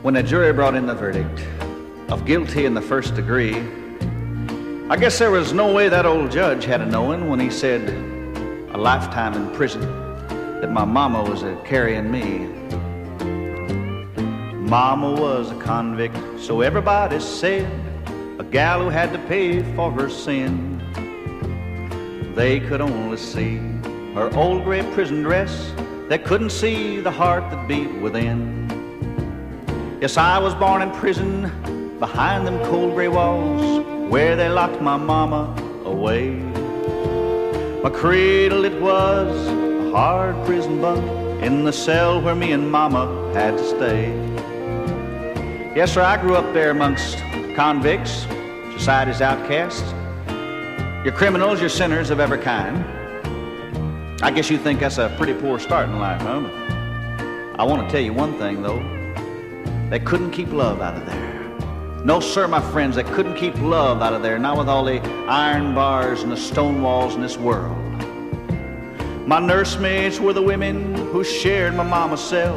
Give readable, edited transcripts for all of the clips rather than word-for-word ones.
When the jury brought in the verdict of guilty in the first degree, I guess there was no way that old judge had a knowing when he said a lifetime in prison that my mama was a carrying me. Mama was a convict, so everybody said, a gal who had to pay for her sin. They could only see her old gray prison dress, they couldn't see the heart that beat within. Yes, I was born in prison behind them cold gray walls where they locked my mama away. My cradle, it was a hard prison bunk in the cell where me and mama had to stay. Yes, sir, I grew up there amongst convicts, society's outcasts, your criminals, your sinners of every kind. I guess you think that's a pretty poor start in life, huh? I want to tell you one thing, though. They couldn't keep love out of there. No, sir, my friends, they couldn't keep love out of there, not with all the iron bars and the stone walls in this world. My nursemaids were the women who shared my mama's cell.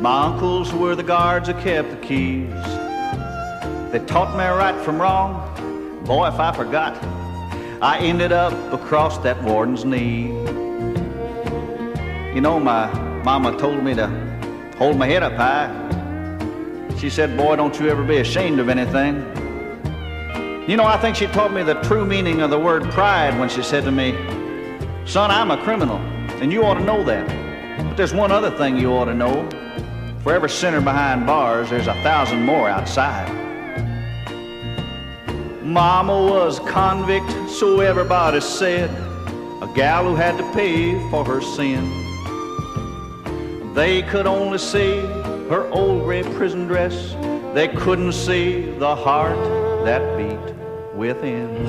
My uncles were the guards who kept the keys. They taught me right from wrong. Boy, if I forgot, I ended up across that warden's knee. You know, my mama told me to hold my head up high. She said, boy, don't you ever be ashamed of anything. You know, I think she taught me the true meaning of the word pride when she said to me, son, I'm a criminal, and you ought to know that. But there's one other thing you ought to know. For every sinner behind bars, there's 1,000 more outside. Mama was a convict, so everybody said, a gal who had to pay for her sin. They could only see her old gray prison dress. They couldn't see the heart that beat within.